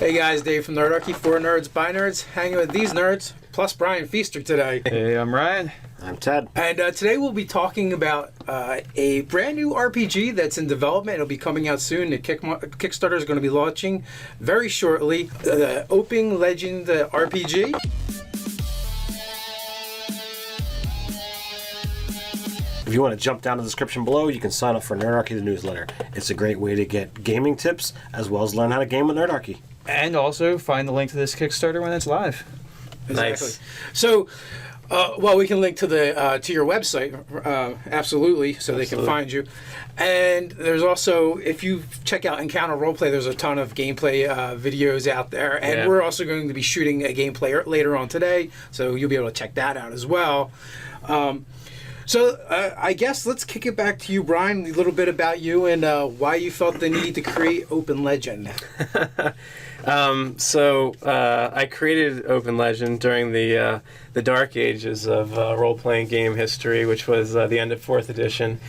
Hey guys, Dave from Nerdarchy, for nerds, by nerds, hanging with these nerds, plus Brian Feister today. Hey, I'm Ryan. I'm Ted. And today we'll be talking about a brand new RPG that's in development. It'll be coming out soon. The Kickstarter is going to be launching very shortly. The Open Legend RPG. If you want to jump down to the description below, you can sign up for Nerdarchy the newsletter. It's a great way to get gaming tips as well as learn how to game with Nerdarchy. And also find the link to this Kickstarter when it's live. Exactly. Nice. So, well, we can link to the to your website, absolutely, so they can find you. And there's also, if you check out Encounter Roleplay, there's a ton of gameplay videos out there. And we're also going to be shooting a gameplay later on today, so you'll be able to check that out as well. So I guess let's kick it back to you, Brian, a little bit about you and why you felt the need to create Open Legend. I created Open Legend during the dark ages of role-playing game history, which was the end of 4th edition.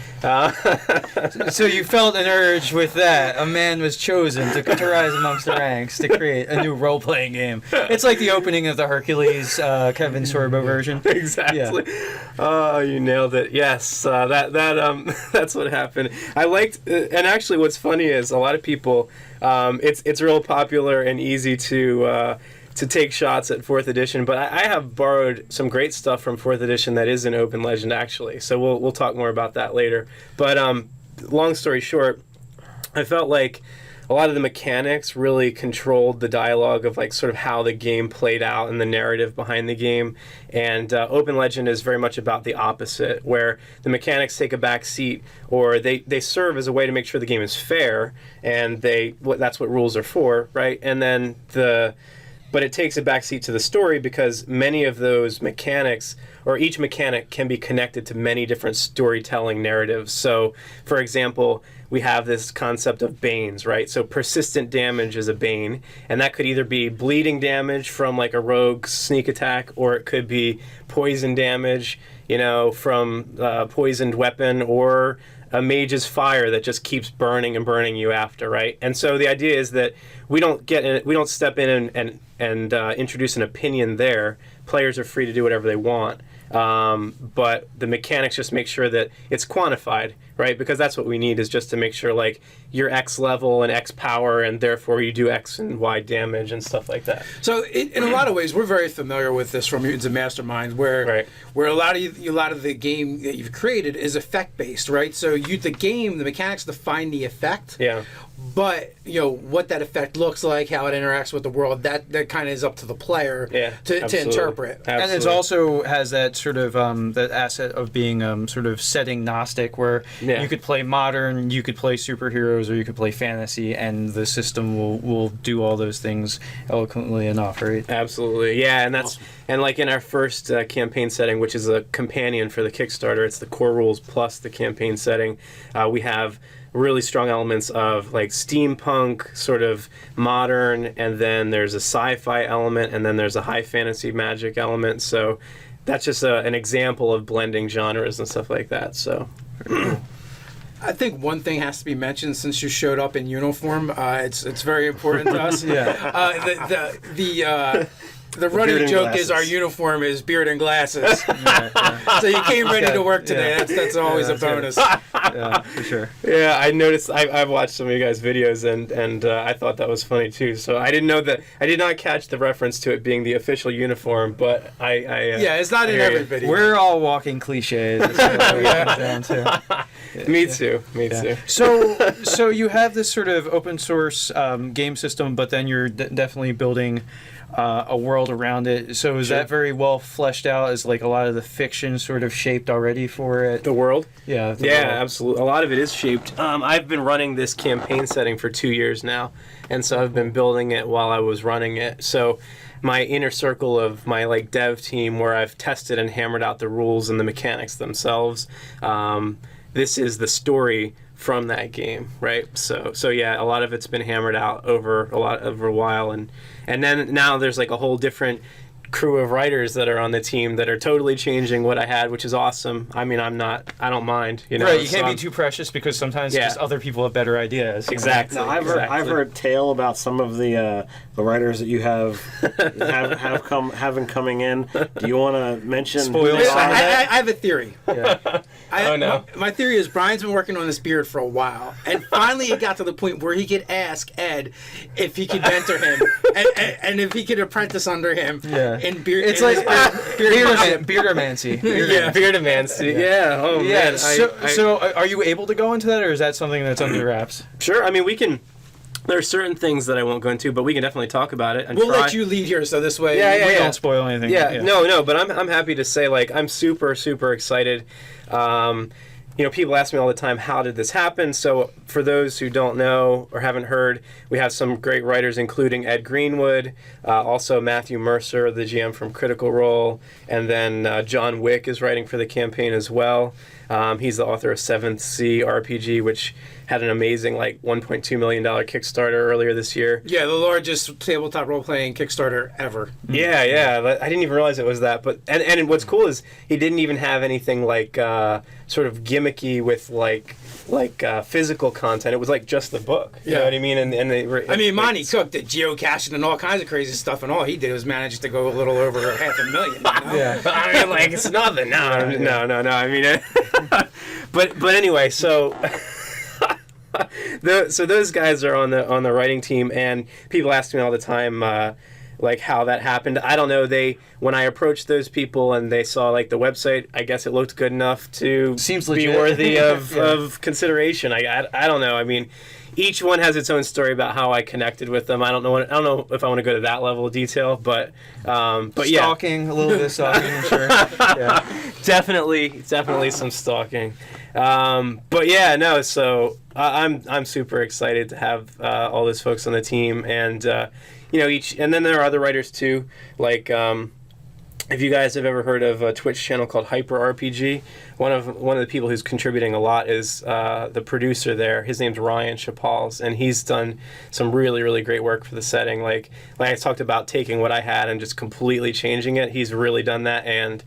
So you felt an urge with that. A man was chosen to rise amongst the ranks to create a new role-playing game. It's like the opening of the Hercules Kevin Sorbo version. Exactly. Yeah. Oh, you nailed it. Yes, that's what happened. I liked, and actually, what's funny is a lot of people. It's real popular and easy to take shots at 4th edition, but I have borrowed some great stuff from 4th edition that is in Open Legend actually. So we'll talk more about that later. But long story short, I felt like a lot of the mechanics really controlled the dialogue of like sort of how the game played out and the narrative behind the game. And Open Legend is very much about the opposite, where the mechanics take a back seat, or they serve as a way to make sure the game is fair, and that's what rules are for, right? And then but it takes a back seat to the story because many of those mechanics, or each mechanic, can be connected to many different storytelling narratives. So, for example, we have this concept of banes, right? So persistent damage is a bane, and that could either be bleeding damage from like a rogue sneak attack, or it could be poison damage, from a poisoned weapon, or a mage's fire that just keeps burning and burning you after, right? And so the idea is that we don't step in and introduce an opinion there. Players are free to do whatever they want. But the mechanics just make sure that it's quantified, right? Because that's what we need, is just to make sure like you're X level and X power, and therefore you do X and Y damage and stuff like that. So in a lot of ways, we're very familiar with this from Mutants and Masterminds, where a lot of the game that you've created is effect based, right? So the mechanics define the effect. Yeah. But what that effect looks like, how it interacts with the world, that kind of is up to the player to interpret. Absolutely. And it also has that sort of that asset of being sort of setting gnostic, where you could play modern, you could play superheroes, or you could play fantasy, and the system will do all those things eloquently enough, right? Absolutely, yeah, and that's and like in our first campaign setting, which is a companion for the Kickstarter, it's the core rules plus the campaign setting. We have really strong elements of like steampunk, sort of modern, and then there's a sci-fi element, and then there's a high fantasy magic element. So that's just an example of blending genres and stuff like that. So I think one thing has to be mentioned since you showed up in uniform. It's very important to us. The running joke is our uniform is beard and glasses. So you came ready to work today. That's always a bonus. Yeah, for sure. Yeah, I noticed. I've watched some of you guys' videos, and I thought that was funny too. So I didn't know that. I did not catch the reference to it being the official uniform, but it's not in every video. We're all walking cliches. Me too. So you have this sort of open source game system, but then you're definitely building a world around it. So is that very well fleshed out? Is like a lot of the fiction sort of shaped already for it? The world? Yeah. World. Absolutely. A lot of it is shaped. I've been running this campaign setting for 2 years now, and so I've been building it while I was running it. So my inner circle of my like dev team, where I've tested and hammered out the rules and the mechanics themselves. This is the story from that game, right? So yeah, a lot of it's been hammered out over a while, and then now there's like a whole different crew of writers that are on the team that are totally changing what I had, which is awesome. I mean, I don't mind. You know, right, you can't be too precious because sometimes just other people have better ideas. Exactly. Now, I've heard tale about some of the writers that you have coming in. Do you want to mention? Spoil who they some are? of that? I have a theory. Yeah. Oh, no. My theory is Brian's been working on this beard for a while, and finally it got to the point where he could ask Ed if he could mentor him and if he could apprentice under him. Yeah. In beard. It's in like his beardomancy. Beardomancy. Yeah. Oh Yeah. man. So are you able to go into that, or is that something that's under wraps? Sure. I mean, we can. There are certain things that I won't go into, but we can definitely talk about it. And We'll try. let you lead here, so this way. We don't spoil anything. No, but I'm happy to say, like, I'm super excited. You know, people ask me all the time, how did this happen? So for those who don't know or haven't heard, we have some great writers, including Ed Greenwood, also Matthew Mercer, the GM from Critical Role, and then John Wick is writing for the campaign as well. He's the author of 7th Sea RPG, which had an amazing, like, $1.2 million Kickstarter earlier this year. Yeah, the largest tabletop role-playing Kickstarter ever. Yeah. I didn't even realize it was that. But and what's cool is he didn't even have anything like sort of gimmicky with like physical content. It was like just the book. You know what I mean? And Monty Cook did geocaching and all kinds of crazy stuff, and all he did was manage to go a little over $500,000. You know? Yeah. I mean, like, it's nothing. No. I mean, but anyway, so. So those guys are on the writing team, and people ask me all the time, like, how that happened. I don't know. When I approached those people and they saw, like, the website, I guess it looked good enough to Seems be legit. worthy of consideration. I don't know. I mean, each one has its own story about how I connected with them. I don't know if I want to go to that level of detail, but yeah, Stalking, a little bit of stalking, I'm sure. Yeah. definitely some stalking. But yeah, no. So I'm super excited to have all those folks on the team, and you know, and then there are other writers too, like. If you guys have ever heard of a Twitch channel called Hyper RPG, one of the people who's contributing a lot is the producer there. His name's Ryan Chapals, and he's done some really great work for the setting. Like I talked about taking what I had and just completely changing it. He's really done that, and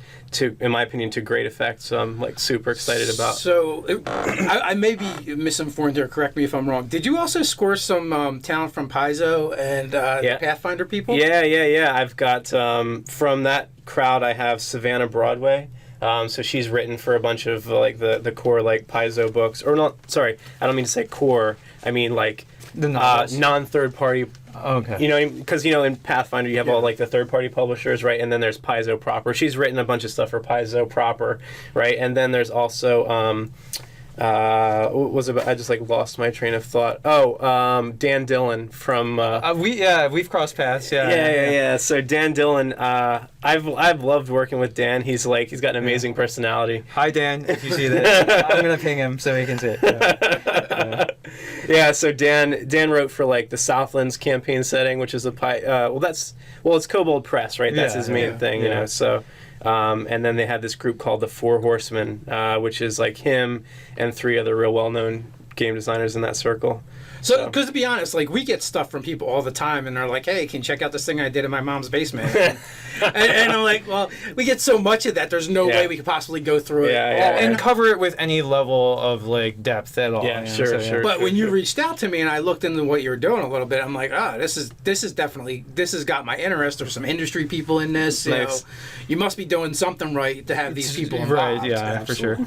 in my opinion, to great effect. So I'm like super excited about. So I may be misinformed here. Correct me if I'm wrong. Did you also score some talent from Paizo and the Pathfinder people? Yeah. I've got from that crowd, I have Savannah Broadway. So she's written for a bunch of like the core like Paizo books, or not. Sorry, I don't mean to say core. I mean like The novels. non-third party. Okay. You know, because in Pathfinder you have all like the third party publishers, right? And then there's Paizo proper. She's written a bunch of stuff for Paizo proper, right? And then there's also what was it? I just like lost my train of thought. Dan Dillon from we've crossed paths. Yeah. So Dan Dillon, I've loved working with Dan. He's got an amazing personality. Hi Dan, if you see this, I'm gonna ping him so he can see it. Yeah. So Dan wrote for like the Southlands campaign setting, which is it's Kobold Press, right? That's his main thing, you know. So. And then they had this group called the Four Horsemen, which is like him and 3 other real well-known game designers in that circle. So, because to be honest, like, we get stuff from people all the time, and they're like, "Hey, can you check out this thing I did in my mom's basement?" and I'm like, "Well, we get so much of that. There's no way we could possibly go through it and cover it with any level of like depth at all." Yeah, sure. But when you reached out to me and I looked into what you were doing a little bit, I'm like, this has definitely got my interest. There's some industry people in this. Nice. You must be doing something right to have these people involved. Right? Yeah, for sure.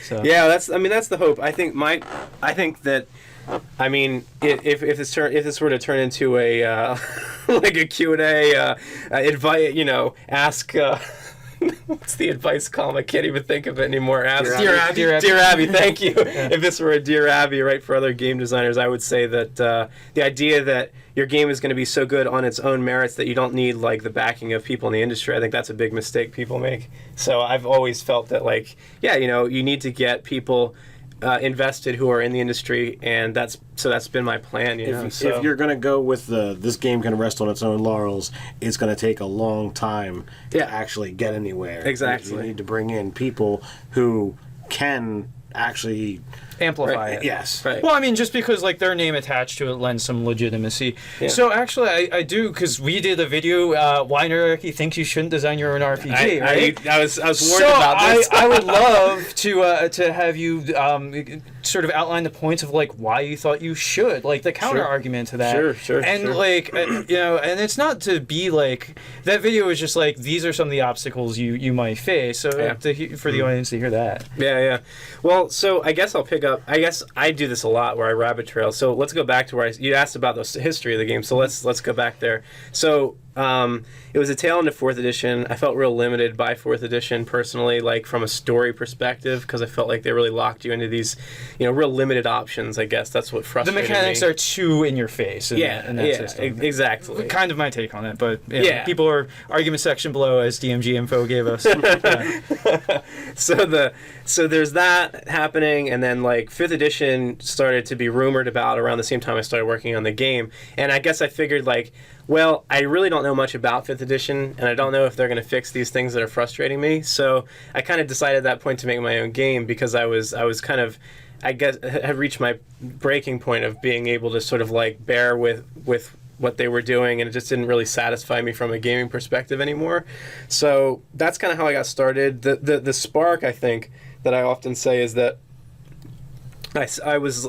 So. Yeah, that's the hope. I think that. I mean, if this were to turn into a like a Q&A, advice, ask. What's the advice column? I can't even think of it anymore. Ask Dear Abby. Dear Abby, thank you. If this were a Dear Abby, right, for other game designers, I would say that the idea that your game is going to be so good on its own merits that you don't need like the backing of people in the industry, I think that's a big mistake people make. So I've always felt that you need to get people invested who are in the industry, and that's been my plan. If you're going to go with this game can rest on its own laurels, it's going to take a long time to actually get anywhere. Exactly. You need to bring in people who can actually amplify it. Yes. Right. Well, I mean, just because like their name attached to it lends some legitimacy. Yeah. So actually, I do, because we did a video. Why Nerdarchy thinks you shouldn't design your own RPG, right? I was warned So about this. I would love to have you sort of outline the points of like why you thought you should, like the counter argument to that. Sure. And like and it's not to be like that video is just like these are some of the obstacles you might face. So for the audience to hear that. Yeah. Well, so I guess I'll pick up. I guess I do this a lot where I rabbit trail. So let's go back to where you asked about the history of the game. So let's go back there. So it was a tail into 4th edition. I felt real limited by 4th edition personally, like from a story perspective, because I felt like they really locked you into these, real limited options. I guess that's what frustrated me. The mechanics are too in your face. In that system. Exactly. Kind of my take on it, but people are argument section below, as DMG info gave us. So there's that happening, and then like 5th edition started to be rumored about around the same time I started working on the game, and I guess I figured like, well, I really don't know much about 5th edition, and I don't know if they're going to fix these things that are frustrating me. So I kind of decided at that point to make my own game, because I was kind of, I guess, had reached my breaking point of being able to sort of like bear with what they were doing, and it just didn't really satisfy me from a gaming perspective anymore. So that's kind of how I got started. The spark, I think, that I often say is that I was,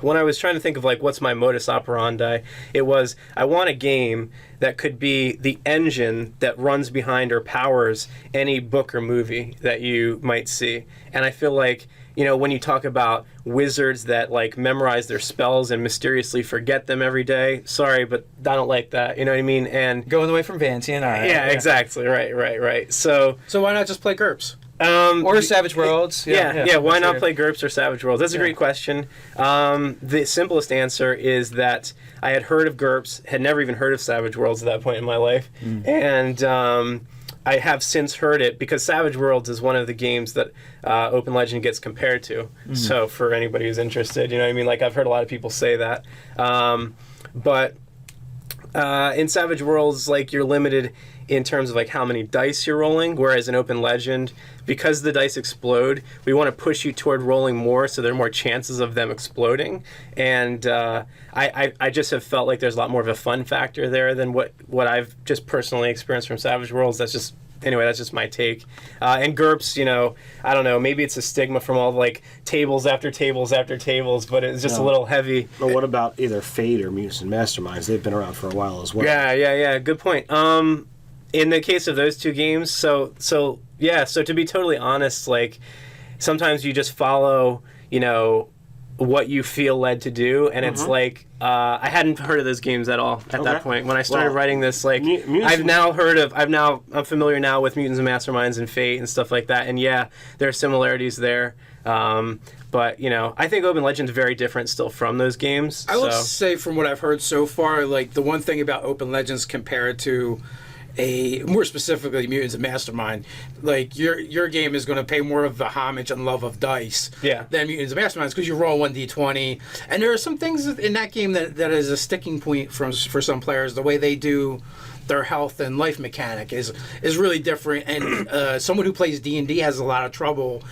when I was trying to think of like what's my modus operandi, it was I want a game that could be the engine that runs behind or powers any book or movie that you might see. And I feel like, when you talk about wizards that like memorize their spells and mysteriously forget them every day, sorry, but I don't like that. You know what I mean? And going away from Vantian, all right. Yeah, exactly. Right. So why not just play GURPS? Or Savage Worlds. Yeah. Why not play GURPS or Savage Worlds? That's a great question. The simplest answer is that I had heard of GURPS, had never even heard of Savage Worlds at that point in my life, and I have since heard it because Savage Worlds is one of the games that Open Legend gets compared to. So for anybody who's interested, you know what I mean? Like I've heard a lot of people say that, but in Savage Worlds, like you're limited in terms of like how many dice you're rolling, whereas in Open Legend, because the dice explode, we want to push you toward rolling more so there are more chances of them exploding. And I just have felt like there's a lot more of a fun factor there than what I've just personally experienced from Savage Worlds. That's just my take. And GURPS, I don't know, maybe it's a stigma from all like tables after tables after tables, but it's just a little heavy. But what about either Fate or Mutants and Masterminds? They've been around for a while as well. Yeah. Good point. In the case of those two games, so to be totally honest, like sometimes you just follow, what you feel led to do, and it's like I hadn't heard of those games at all at that point when I started writing this. Like I'm familiar now with Mutants and Masterminds and Fate and stuff like that, and there are similarities there. But I think Open Legend's very different still from those games. I would say from what I've heard so far, like the one thing about Open Legends compared to more specifically Mutants and Mastermind, like your game is going to pay more of the homage and love of dice than Mutants and Masterminds, because you roll 1d20, and there are some things in that game that is a sticking point for some players. The way they do their health and life mechanic is really different, and someone who plays D&D has a lot of trouble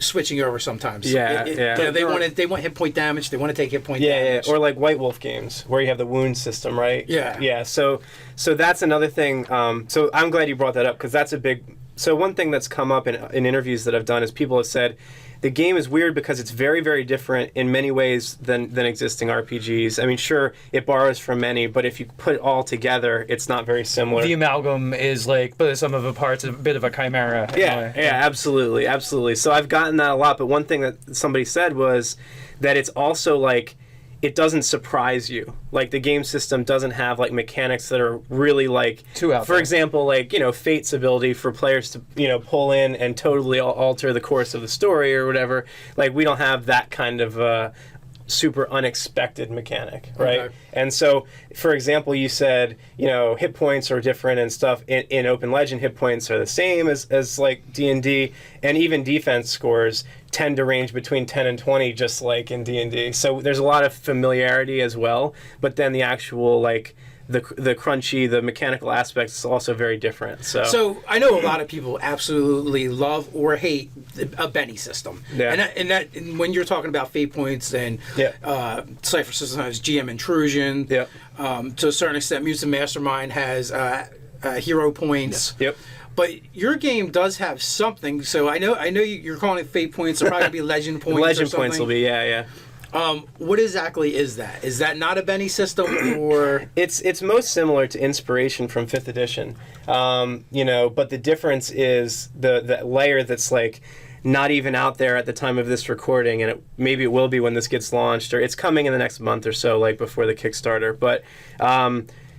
switching over sometimes. They want hit point damage. They want to take hit point damage. Or like White Wolf games where you have the wound system, right? Yeah. So that's another thing. So I'm glad you brought that up, because that's a big. So one thing that's come up in interviews that I've done is people have said the game is weird because it's very, very different in many ways than existing RPGs. I mean, sure, it borrows from many, but if you put it all together, it's not very similar. The amalgam is like, but some of the parts a bit of a chimera. Absolutely. So I've gotten that a lot, but one thing that somebody said was that it's also like, it doesn't surprise you. Like the game system doesn't have like mechanics that are really like, for example, like, Fate's ability for players to, pull in and totally alter the course of the story or whatever. Like we don't have that kind of super unexpected mechanic, right? Okay. And so, for example, you said, hit points are different and stuff. In Open Legend, hit points are the same as like D&D, and even defense scores tend to range between 10 and 20, just like in D&D. So there's a lot of familiarity as well, but then the actual like the crunchy, the mechanical aspects is also very different. So I know a lot of people absolutely love or hate a Benny system. Yeah. And when you're talking about fate points and Cypher system has GM intrusion. Yeah. To a certain extent, Mutant Mastermind has hero points. Yep. But your game does have something. So I know you're calling it fate points. It'll probably be legend points. Legend points will be yeah. What exactly is that? Is that not a Benny system, or it's most similar to Inspiration from 5th edition, but the difference is the layer that's like not even out there at the time of this recording, and maybe it will be when this gets launched, or it's coming in the next month or so, like before the Kickstarter. But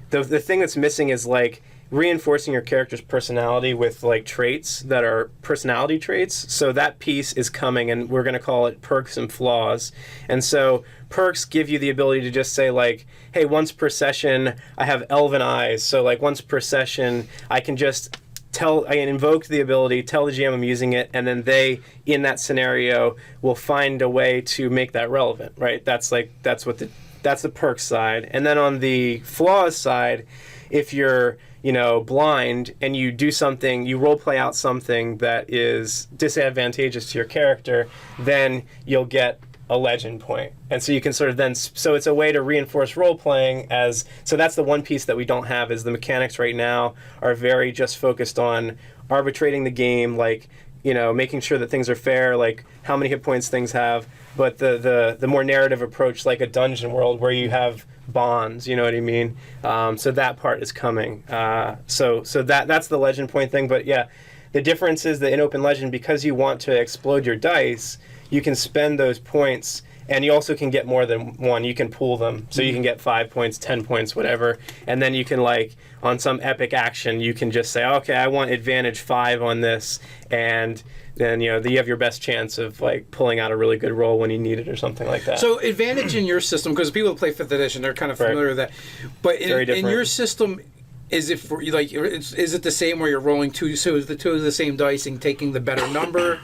the thing that's missing is like reinforcing your character's personality with like traits that are personality traits. So that piece is coming, and we're going to call it perks and flaws. And so perks give you the ability to just say like, hey, once per session I have elven eyes, so like once per session I can invoke the ability, tell the GM I'm using it, and then they, in that scenario, will find a way to make that relevant, right? That's the perk side. And then on the flaws side, if you're blind and you do something, you role play out something that is disadvantageous to your character, then you'll get a legend point. And so you can sort of so it's a way to reinforce role playing so that's the one piece that we don't have. Is the mechanics right now are very just focused on arbitrating the game, like, making sure that things are fair, like how many hit points things have, but the more narrative approach, like a dungeon world where you have bonds, you know what I mean? So that part is coming. So that's the legend point thing. But yeah, the difference is that in Open Legend, because you want to explode your dice, you can spend those points, and you also can get more than one. You can pool them, so you can get 5 points, 10 points, whatever, and then you can, like, on some epic action, you can just say, okay, I want advantage 5 on this, and then you have your best chance of like pulling out a really good roll when you need it or something like that. So advantage in your system, because people who play 5th edition, they're kind of familiar with that. But in your system, is it is it the same where you're rolling two? So is the two of the same dice and taking the better number?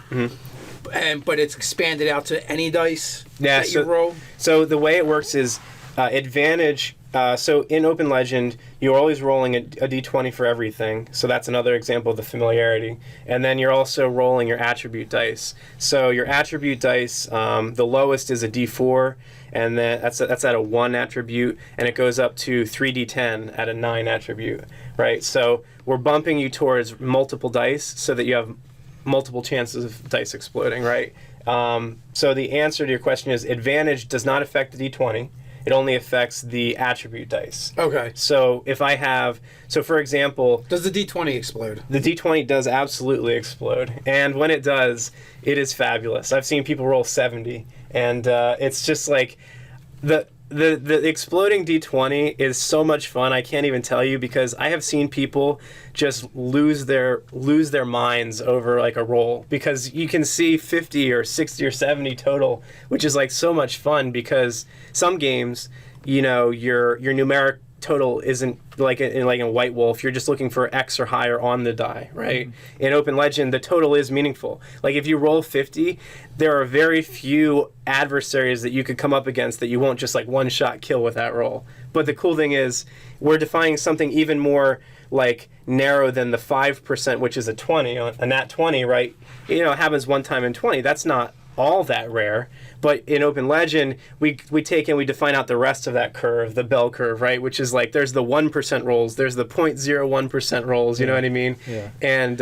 But it's expanded out to any dice that you roll? So the way it works is advantage. So in Open Legend, you're always rolling a d20 for everything. So that's another example of the familiarity. And then you're also rolling your attribute dice. So your attribute dice, the lowest is a d4, and then that's at a 1 attribute, and it goes up to 3d10 at a 9 attribute, right? So we're bumping you towards multiple dice so that you have multiple chances of dice exploding, right? So the answer to your question is advantage does not affect the d20. It only affects the attribute dice. Okay. So if I have, for example, does the d20 explode? The d20 does absolutely explode, and when it does, it is fabulous. I've seen people roll 70, and it's just like the exploding d20 is so much fun. I can't even tell you, because I have seen people just lose their minds over like a roll, because you can see 50 or 60 or 70 total, which is like so much fun, because some games, your numeric total isn't like in White Wolf, you're just looking for X or higher on the die, right? In Open Legend, the total is meaningful. Like if you roll 50, there are very few adversaries that you could come up against that you won't just like one shot kill with that roll. But the cool thing is we're defining something even more like narrow than the 5%, which is a 20, a nat 20, right? It happens one time in 20. That's not all that rare. But in Open Legend, we take and we define out the rest of that curve, the bell curve, right? Which is like there's the 1% rolls, there's the 0.01% rolls, you know what I mean? Yeah. And,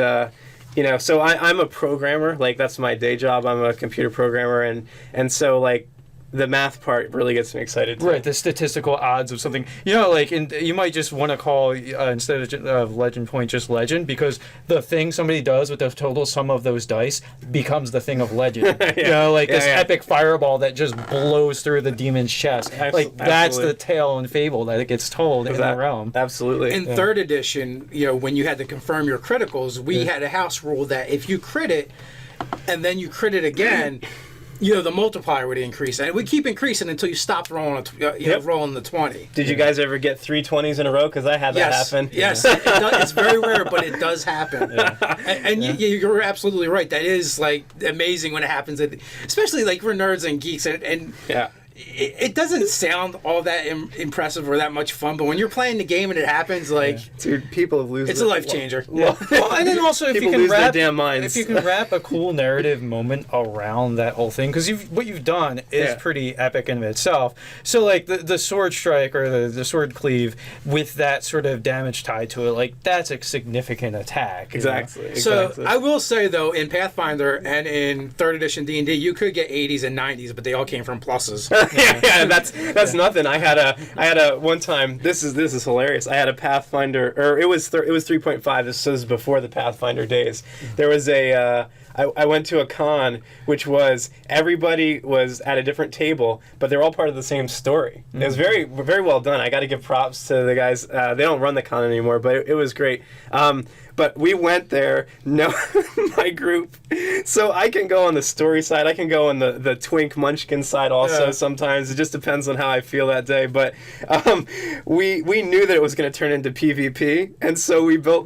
so I'm a programmer, like that's my day job. I'm a computer programmer. And so like the math part really gets me excited too. Right, the statistical odds of something. You might just want to call, instead of legend point, just legend, because the thing somebody does with the total sum of those dice becomes the thing of legend. This epic fireball that just blows through the demon's chest. That's the tale and fable that it gets told in the realm. Absolutely. In 3rd edition, when you had to confirm your criticals, we had a house rule that if you crit it, and then you crit it again, the multiplier would increase, and it would keep increasing until you stopped rolling, rolling the 20. Did you guys ever get 3 20s in a row? Because I had that happen. Yes, it's very rare, but it does happen. And you're absolutely right. That is like amazing when it happens, especially like for nerds and geeks, and it doesn't sound all that impressive or that much fun, but when you're playing the game and it happens, like, Dude, people have lose. it's a life changer. Well, and then also if People you can lose their wrap, damn minds. if you can wrap a cool narrative moment around that whole thing, because what you've done is Yeah. pretty epic in itself. So like the sword strike or the sword cleave with that sort of damage tied to it, like that's a significant attack. you know? Exactly. So exactly. I will say though, in Pathfinder and in 3rd edition D&D, you could get 80s and 90s, but they all came from pluses. yeah, that's nothing. I had a one time. This is hilarious. I had a Pathfinder, or it was 3.5. This was before the Pathfinder days. There was a. I went to a con, which was everybody was at a different table, but they're all part of the same story. It was very, very well done. I got to give props to the guys. They don't run the con anymore, but it was great. But we went there, my group. So I can go on the story side. I can go on the Twink Munchkin side also sometimes. It just depends on how I feel that day. But we knew that it was going to turn into PvP, and so we built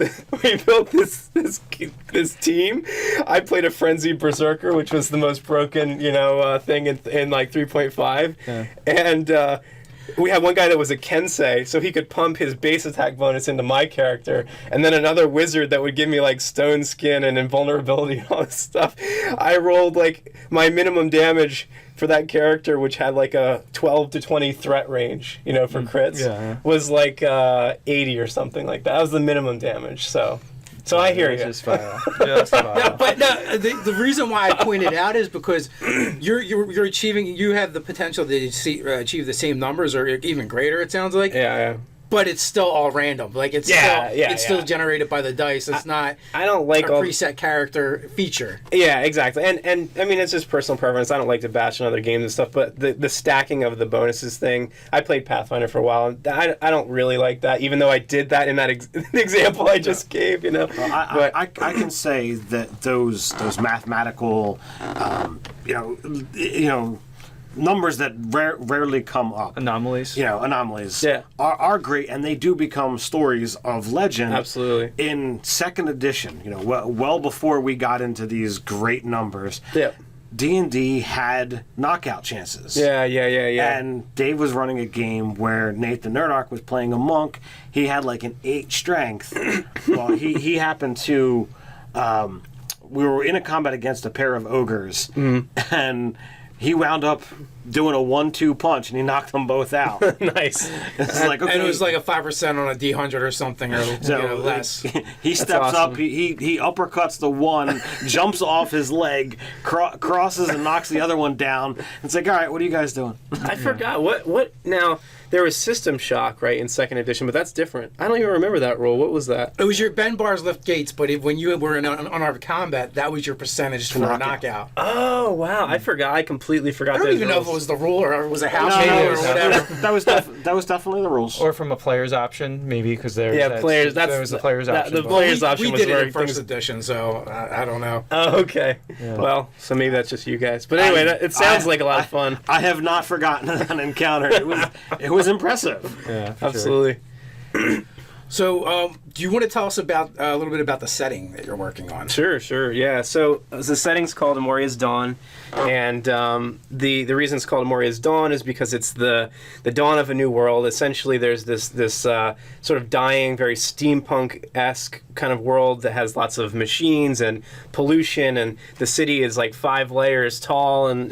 this team. I played a Frenzied Berserker, which was the most broken thing in like 3.5, and. We had one guy that was a Kensei, so he could pump his base attack bonus into my character, and then another wizard that would give me like stone skin and invulnerability and all this stuff. I rolled like my minimum damage for that character, which had like a 12 to 20 threat range, for crits, was like 80 or something like that. That was the minimum damage, so I hear you. Just fire. Just fire. But no, the reason why I pointed out is because you're achieving. You have the potential to achieve the same numbers or even greater. It sounds like. Yeah. But it's still all random. Like it's still generated by the dice. It's not. I don't like a preset character feature. Yeah, exactly. And I mean, it's just personal preference. I don't like to bash on other games and stuff, but the stacking of the bonuses thing. I played Pathfinder for a while, and I don't really like that. Even though I did that in that example I just gave, Well, I can say that those mathematical, numbers that rarely come up. Anomalies. Anomalies are great, and they do become stories of legend. Absolutely. In 2nd edition, well before we got into these great numbers, D&D had knockout chances. Yeah. And Dave was running a game where Nathan Nerdark was playing a monk. He had like an 8 strength. Well, he happened to... we were in a combat against a pair of ogres, and... he wound up doing a 1-2 punch, and he knocked them both out. Nice. It's like, okay. And it was like a 5% on a D100 or something, or less. He steps up, he uppercuts the one, jumps off his leg, crosses and knocks the other one down. It's like, all right, what are you guys doing? I forgot. What now? There was System Shock, right, in 2nd edition, but that's different. I don't even remember that rule. What was that? It was your bend bars, lift gates, but when you were in unarmed combat, that was your percentage for a knockout. Oh, wow. I forgot. I completely forgot. I don't even know if it was the rule or it was a house rule or whatever. That was definitely the rules. Or from a player's option, maybe, because there players. There was the player's option. The player's option we was did it in where 1st edition, so I don't know. Oh, okay. Yeah. Well, so maybe that's just you guys. But anyway, it sounds like a lot of fun. I have not forgotten that encounter. It was impressive. Yeah, absolutely. Sure. So, do you want to tell us about a little bit about the setting that you're working on? Sure. Yeah. So the setting's called Amoria's Dawn, and the reason it's called Amoria's Dawn is because it's the dawn of a new world. Essentially, there's this sort of dying, very steampunk-esque kind of world that has lots of machines and pollution, and the city is like 5 layers tall, and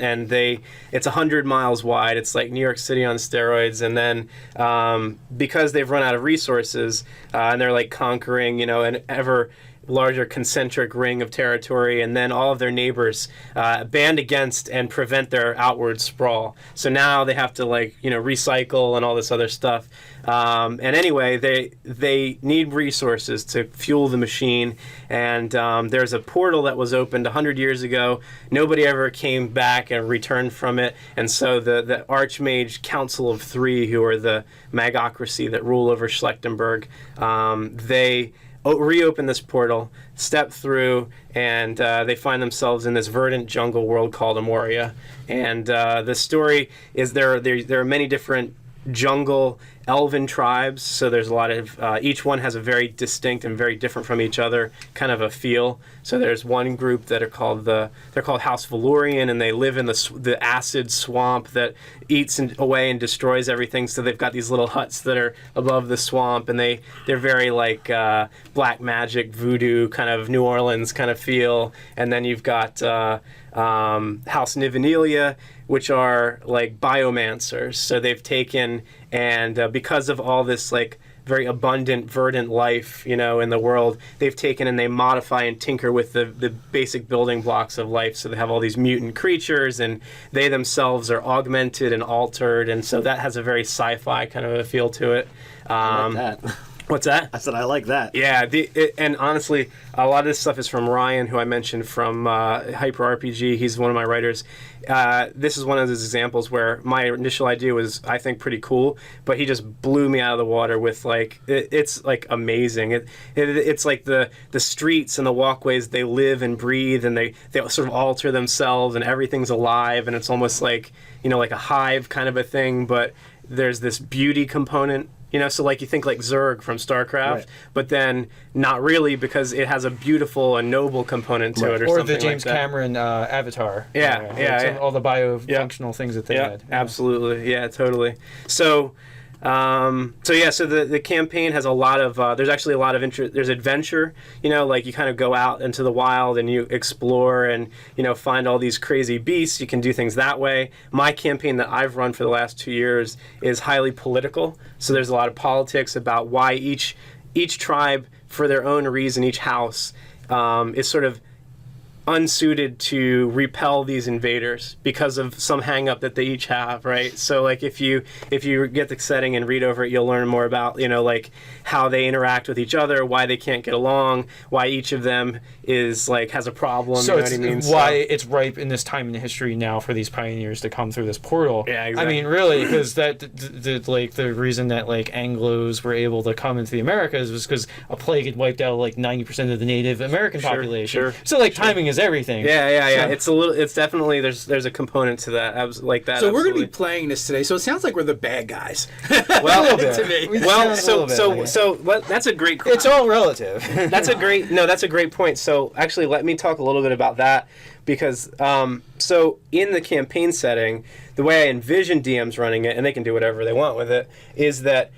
it's 100 miles wide. It's like New York City on steroids. And then because they've run out of resources, and they're like conquering, an ever larger concentric ring of territory, and then all of their neighbors band against and prevent their outward sprawl. So now they have to recycle and all this other stuff. And anyway, they need resources to fuel the machine. And there's a portal that was opened 100 years ago. Nobody ever came back and returned from it. And so the Archmage Council of 3, who are the magocracy that rule over Schlechtenberg, they reopen this portal, step through, and they find themselves in this verdant jungle world called Amoria. And the story is there are many different jungle elven tribes, so there's a lot of each one has a very distinct and very different from each other kind of a feel. So there's one group that are called House Valurian, and they live in the acid swamp that eats away and destroys everything. So they've got these little huts that are above the swamp, and they're very like black magic, voodoo kind of New Orleans kind of feel. And then you've got House Nivenelia, which are like biomancers. So they've taken and because of all this like very abundant, verdant life, in the world, they've taken and they modify and tinker with the basic building blocks of life. So they have all these mutant creatures, and they themselves are augmented and altered, and so that has a very sci-fi kind of a feel to it. I like that. What's that? I said I like that. Yeah, and honestly, a lot of this stuff is from Ryan, who I mentioned from Hyper RPG. He's one of my writers. This is one of those examples where my initial idea was, I think, pretty cool, but he just blew me out of the water with like it's like amazing. It's like the streets and the walkways, they live and breathe, and they sort of alter themselves, and everything's alive, and it's almost like like a hive kind of a thing, but there's this beauty component. So like you think like Zerg from StarCraft, right, but then not really, because it has a beautiful and noble component to it, or something the James like that. Cameron Avatar. Yeah. All the biofunctional things that they had. Absolutely. Yeah, totally. So the campaign has a lot of there's actually a lot of interest. There's adventure, like you kind of go out into the wild and you explore and find all these crazy beasts. You can do things that way. My campaign that I've run for the last 2 years is highly political, so there's a lot of politics about why each tribe, for their own reason, each house is sort of unsuited to repel these invaders because of some hang up that they each have, right? So like if you get the setting and read over it, you'll learn more about like how they interact with each other, why they can't get along, why each of them is like has a problem. So it's why it's ripe in this time in history now for these pioneers to come through this portal. Yeah, exactly. I mean, really, because the reason that like Anglos were able to come into the Americas was because a plague had wiped out like 90% of the Native American population. Sure. So like timing is everything. Yeah. So, it's definitely there's a component to that. I was like that. So absolutely. we're going to be playing this today. So it sounds like we're the bad guys. Well, a little bit. To me. So that's a great. It's all relative. That's a great point. So actually, let me talk a little bit about that, because so in the campaign setting, the way I envision DMs running it, and they can do whatever they want with it, is that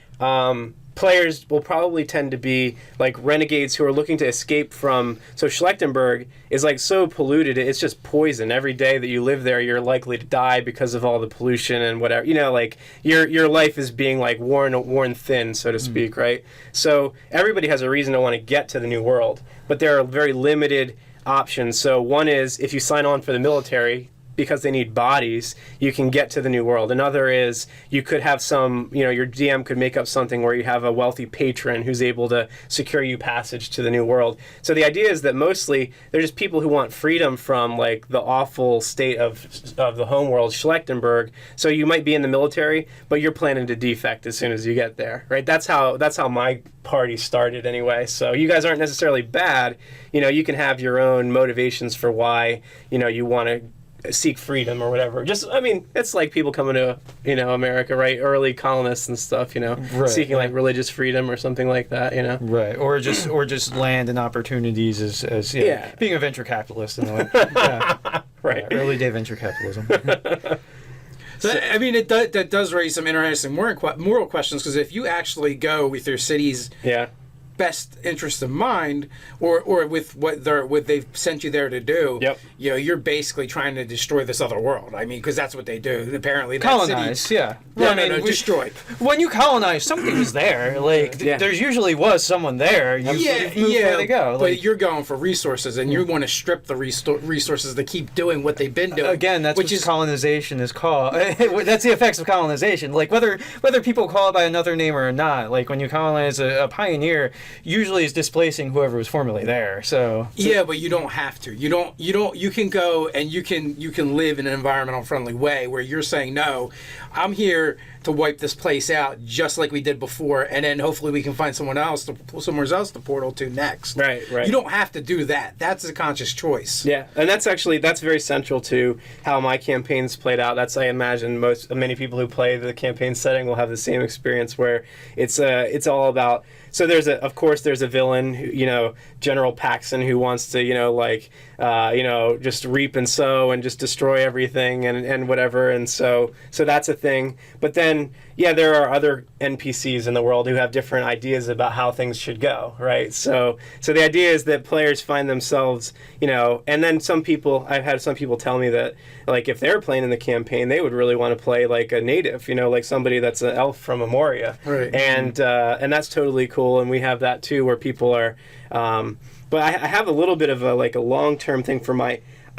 players will probably tend to be like renegades who are looking to escape from. So Schlechtenberg is like so polluted, it's just poison. Every day that you live there, you're likely to die because of all the pollution and whatever. Like your life is being like worn thin, so to speak, right? So everybody has a reason to want to get to the New World, but there are very limited options. So one is if you sign on for the military, because they need bodies, you can get to the New World. Another is you could have some, your DM could make up something where you have a wealthy patron who's able to secure you passage to the New World. So the idea is that mostly they're just people who want freedom from like the awful state of the homeworld, Schlechtenberg. So you might be in the military, but you're planning to defect as soon as you get there, right? That's how my party started anyway. So you guys aren't necessarily bad. You can have your own motivations for why, you want to seek freedom or whatever. It's like people coming to America, right? Early colonists and stuff, right, seeking like religious freedom or something like that, right? Or just land and opportunities as being a venture capitalist in a way. Right. Early day venture capitalism. So, that does raise some interesting moral questions, because if you actually go with your city's best interest in mind, or with what they've sent you there to do, you're basically trying to destroy this other world. Because that's what they do. Apparently, that colonize. City, destroy. When you colonize, something was there. There usually was someone there. You move where they go. But you're going for resources, and you want to strip the resources to keep doing what they've been doing. Again, that's what colonization is called. That's the effects of colonization. Like whether people call it by another name or not. Like when you colonize a pioneer, usually is displacing whoever was formerly there. So but you don't have to. You can go and you can live in an environmental friendly way where you're saying, no, I'm here to wipe this place out just like we did before, and then hopefully we can find somewhere else to portal to next. Right. You don't have to do that. That's a conscious choice. Yeah, and that's very central to how my campaigns played out. That's, I imagine, many people who play the campaign setting will have the same experience where it's all about. So there's a villain, General Paxson, who wants to, just reap and sow and just destroy everything and whatever. And so that's a thing. But then, there are other NPCs in the world who have different ideas about how things should go, right? So the idea is that players find themselves, and then I've had some people tell me that, like, if they're playing in the campaign, they would really want to play like a native, like somebody that's an elf from Amoria. Right. And that's totally cool. And we have that too, where people are, but I have a little bit of a long-term thing for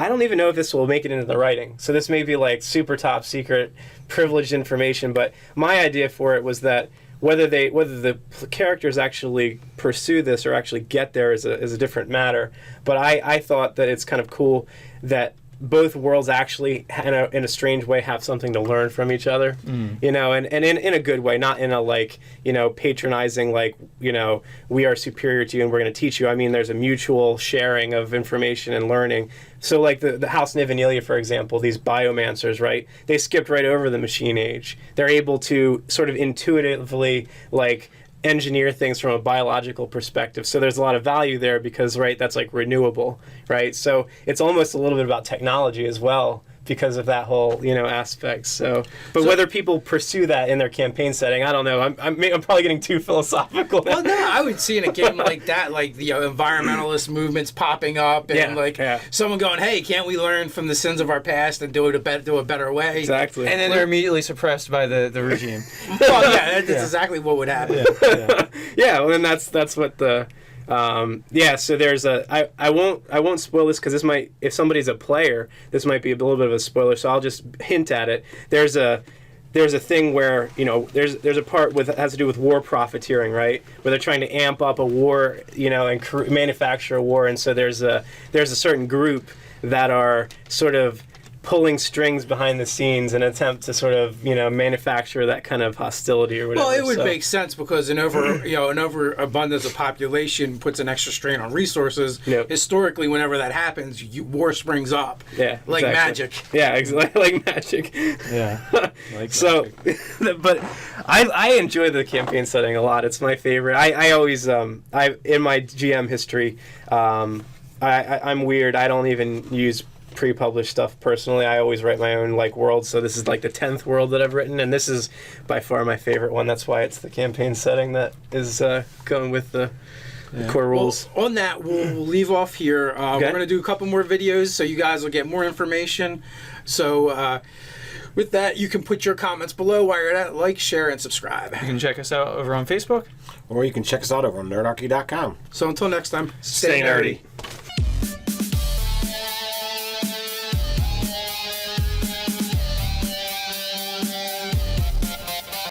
I don't even know if this will make it into the writing. So this may be like super top secret, privileged information, but my idea for it was that whether the characters actually pursue this or actually get there is a different matter. But I thought that it's kind of cool that both worlds actually, in a strange way, have something to learn from each other, and in a good way, not in a patronizing, we are superior to you and we're going to teach you. I mean, there's a mutual sharing of information and learning. So like the House Nivenelia, for example, these biomancers, right? They skipped right over the machine age. They're able to sort of intuitively engineer things from a biological perspective. So there's a lot of value there because, right, that's like renewable, right? So it's almost a little bit about technology as well because of that whole, aspect. So whether people pursue that in their campaign setting, I don't know. I'm probably getting too philosophical. Well, no, I would see in a game like that, like the environmentalist movements popping up, and someone going, "Hey, can't we learn from the sins of our past and do a better way?" Exactly. And then they're immediately suppressed by the regime. Well, that's exactly what would happen. Well, and that's what the. So there's I won't spoil this because this might, if somebody's a player, this might be a little bit of a spoiler, so I'll just hint at it. There's a thing where, there's a part that has to do with war profiteering, right? Where they're trying to amp up a war, and manufacture a war, and so there's a certain group that are sort of pulling strings behind the scenes in an attempt to sort of, manufacture that kind of hostility or whatever. Well, it would make sense because an overabundance of population puts an extra strain on resources. Yep. Historically, whenever that happens, war springs up. Yeah, like exactly. magic. Yeah, exactly, like magic. Yeah. So, but I enjoy the campaign setting a lot. It's my favorite. I always in my GM history, I'm weird. I don't even use pre-published stuff personally. I always write my own world, so this is like the 10th world that I've written, and this is by far my favorite one. That's why it's the campaign setting that is going with the core rules. Well, on that, we'll leave off here. We're going to do a couple more videos so you guys will get more information. So with that, you can put your comments below while you're at it. Like, share, and subscribe. You can check us out over on Facebook. Or you can check us out over on nerdarchy.com. So until next time, Stay nerdy.